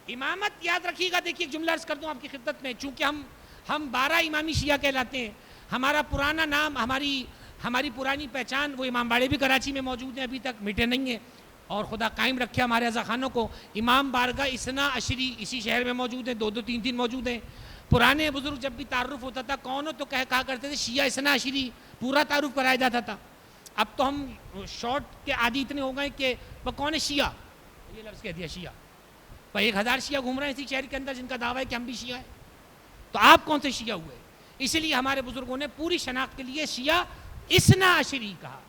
امامت یاد رکھیے گا. دیکھیے ایک جملہ عرض کر دوں آپ کی خدمت میں. چونکہ ہم 12 امامی شیعہ کہلاتے ہیں. ہمارا پرانا نام, ہماری پرانی پہچان وہ امام باڑے بھی کراچی میں موجود ہیں, ابھی تک مٹے نہیں ہیں. اور خدا قائم رکھے ہمارے رضا خانوں کو. امام بارگاہ اثنا عشری اسی شہر میں موجود ہیں, 2 3 موجود ہیں. پرانے بزرگ جب بھی تعارف ہوتا تھا کون ہو تو کہا کرتے تھے شیعہ اثنا عشری, پورا تعارف کرایا جاتا تھا. اب تو ہم شارٹ کے عادی اتنے ہو گئے کہ وہ کون ہے شیعہ, یہ لفظ کہہ دیا شیعہ. 1000 شیعہ گھوم رہے ہیں اسی شہر کے اندر جن کا دعویٰ ہے کہ ہم بھی شیعہ ہیں. تو آپ کون سے شیعہ ہوئے؟ اسی لیے ہمارے بزرگوں نے پوری شناخت کے لیے شیعہ اثنا عشری کہا,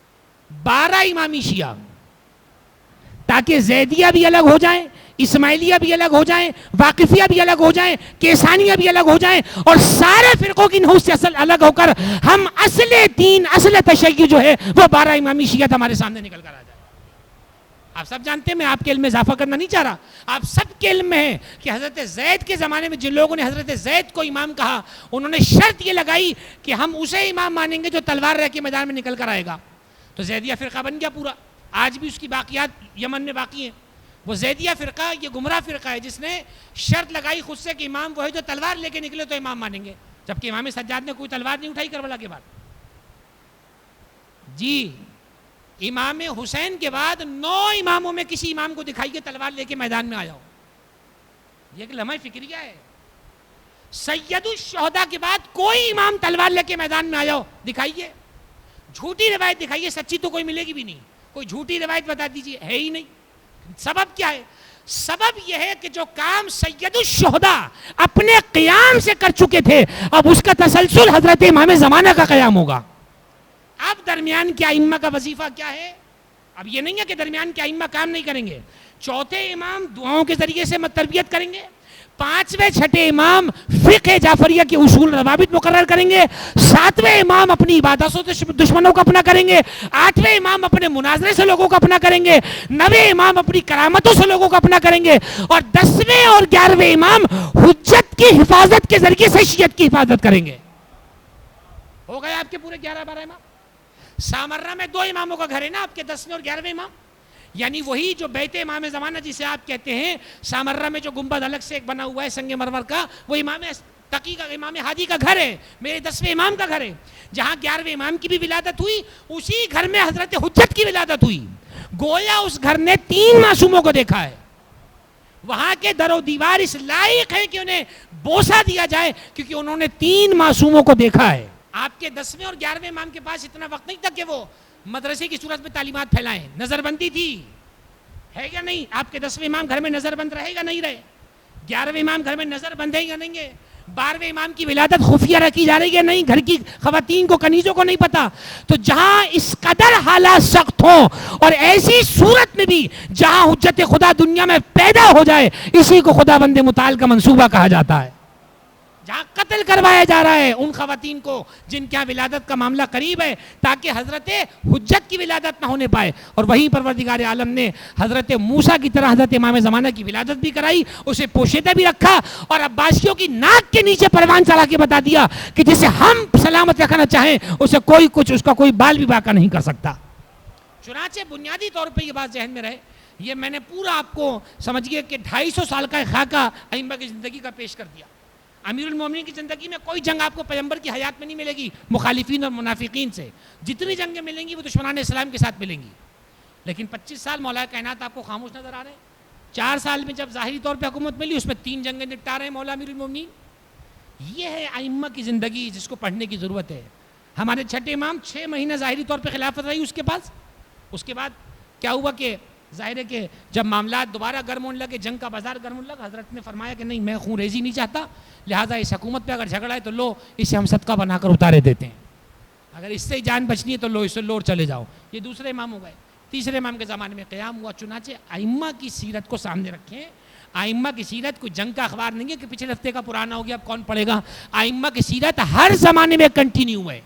12 امامی شیعہ, تاکہ زیدیہ بھی الگ ہو جائیں, اسماعیلیہ بھی الگ ہو جائیں, واقفیہ بھی الگ ہو جائیں, کیسانیہ بھی الگ ہو جائیں, اور سارے فرقوں کی نحوست سے اصل الگ ہو کر ہم اصل دین, اصل تشیع جو ہے وہ 12 امامی شیعت ہمارے سامنے نکل کر آ جائے. آپ سب جانتے ہیں, میں آپ کے علم میں اضافہ کرنا نہیں چاہ رہا, آپ سب کے علم میں ہے کہ حضرت زید کے زمانے میں جن لوگوں نے حضرت زید کو امام کہا, انہوں نے شرط یہ لگائی کہ ہم اسے امام مانیں گے جو تلوار رہ کے میدان میں نکل کر آئے گا. تو زیدیہ فرقہ بن گیا پورا. آج بھی اس کی باقیات یمن میں باقی ہیں. وہ زیدیہ فرقہ یہ گمراہ فرقہ ہے جس نے شرط لگائی خود سے کہ امام وہ ہے جو تلوار لے کے نکلے تو امام مانیں گے, جبکہ امام سجاد نے کوئی تلوار نہیں اٹھائی کربلا کے بعد. جی, امام حسین کے بعد 9 اماموں میں کسی امام کو دکھائیے تلوار لے کے میدان میں آیا ہو. یہ ایک لمحہ فکریہ ہے. سید الشہداء کے بعد کوئی امام تلوار لے کے میدان میں آیا ہو دکھائیے. جھوٹی روایت دکھائیے, سچی تو کوئی ملے گی بھی نہیں. کوئی جھوٹی روایت بتا دیجیے, ہے ہی نہیں. سبب کیا ہے؟ سبب یہ ہے کہ جو کام سید الشہداء اپنے قیام سے کر چکے تھے, اب اس کا تسلسل حضرت امام زمانہ کا قیام ہوگا. اب درمیان کے ائمہ کا وظیفہ کیا ہے؟ اب یہ نہیں ہے کہ درمیان کے ائمہ کام نہیں کریں گے. چوتھے امام دعاؤں کے ذریعے سے تربیت کریں گے. 5ویں 6ٹھے امام فقہ جعفریہ کے اصول روابط مقرر کریں گے. 7ویں امام اپنی عبادتوں سے دشمنوں کو اپنا کریں گے. 8ویں امام اپنے مناظرے سے لوگوں کو اپنا کریں گے. 9ویں امام اپنی کرامتوں سے لوگوں کو اپنا کریں گے. اور 10ویں اور 11ویں امام حجت کی حفاظت کے ذریعے سے شیعت کی حفاظت کریں گے. ہو گئے آپ کے پورے 11-12 امام. سامرہ میں 2 اماموں کا گھر ہے نا آپ کے, 10ویں اور 11ویں امام. یعنی وہی جو بیت امام زمانہ جسے آپ کہتے ہیں, سامرہ میں جو گنبد الگ سے ایک بنا ہوا ہے سنگ مرمر کا, وہ امام تقی کا, امام ہادی کا گھر ہے. میرے 10ویں امام کا گھر ہے. جہاں 11ویں امام کی بھی ولادت ہوئی, اسی گھر میں حضرت حجت کی ولادت ہوئی. گویا اس گھر نے 3 معصوموں کو دیکھا ہے. وہاں کے در و دیوار اس لائق ہیں کہ انہیں بوسہ دیا جائے, کیونکہ انہوں نے 3 معصوموں کو دیکھا ہے. آپ کے 10ویں اور 11ویں امام کے پاس اتنا وقت نہیں تھا کہ وہ مدرسے کی صورت میں تعلیمات پھیلائیں. نظر بندی تھی, ہے یا نہیں؟ آپ کے 10ویں امام گھر میں نظر بند رہے گا نہیں رہے؟ 11ویں امام گھر میں نظر بند ہے یا نہیں ہے؟ 12ویں امام کی ولادت خفیہ رکھی جا رہی ہے نہیں, گھر کی خواتین کو کنیزوں کو نہیں پتا. تو جہاں اس قدر حالات سخت ہوں, اور ایسی صورت میں بھی جہاں حجت خدا دنیا میں پیدا ہو جائے, اسی کو خدا بند متعال کا منصوبہ کہا جاتا ہے. جہاں قتل کروایا جا رہا ہے ان خواتین کو جن کے یہاں ولادت کا معاملہ قریب ہے, تاکہ حضرت حجت کی ولادت نہ ہونے پائے. اور وہیں پروردگار عالم نے حضرت موسیٰ کی طرح حضرت امام زمانہ کی ولادت بھی کرائی, اسے پوشیدہ بھی رکھا, اور عباسیوں کی ناک کے نیچے پروان چلا کے بتا دیا کہ جسے ہم سلامت رکھنا چاہیں اسے کوئی کچھ, اس کا کوئی بال بھی باقی نہیں کر سکتا. چنانچہ بنیادی طور پہ یہ بات ذہن میں رہے, یہ میں نے پورا آپ کو سمجھیے کہ 250 سال کا خاکہ ائمہ کی زندگی کا پیش کر دیا. امیر المومنین کی زندگی میں کوئی جنگ آپ کو پیغمبر کی حیات میں نہیں ملے گی مخالفین اور منافقین سے. جتنی جنگیں ملیں گی وہ دشمنان اسلام کے ساتھ ملیں گی. لیکن 25 سال مولا کائنات آپ کو خاموش نظر آ رہے ہیں. 4 سال میں جب ظاہری طور پہ حکومت ملی, اس میں 3 جنگیں نپٹا رہے ہیں مولا امیر المومنین. یہ ہے ائمہ کی زندگی جس کو پڑھنے کی ضرورت ہے. ہمارے 6ٹھے امام 6 مہینے ظاہری طور پہ خلافت رہی اس کے پاس. اس کے بعد کیا ہوا کہ ظاہر ہے کہ جب معاملات دوبارہ گرم ہونے لگے, جنگ کا بازار گرم ہونے لگا, حضرت نے فرمایا کہ نہیں, میں خون ریزی نہیں چاہتا, لہٰذا اس حکومت پہ اگر جھگڑا ہے تو لو اسے ہم صدقہ بنا کر اتارے دیتے ہیں, اگر اس سے جان بچنی ہے تو لو اسے لوٹ چلے جاؤ. یہ دوسرے امام ہو گئے. تیسرے امام کے زمانے میں قیام ہوا. چنانچہ ائمہ کی سیرت کو سامنے رکھیں. ائمہ کی سیرت کوئی جنگ کا اخبار نہیں ہے کہ پچھلے ہفتے کا پرانا ہو گیا اب کون پڑھے گا. ائمہ کی سیرت ہر زمانے میں کنٹینیو ہے,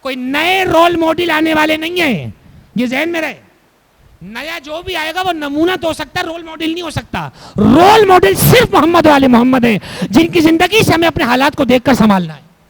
کوئی نئے رول ماڈل آنے والے نہیں ہیں, یہ ذہن میں رہے. نیا جو بھی آئے گا وہ نمونہ تو ہو سکتا ہے, رول ماڈل نہیں ہو سکتا. رول ماڈل صرف محمد والے محمد ہیں جن کی زندگی سے ہمیں اپنے حالات کو دیکھ کر سنبھالنا ہے.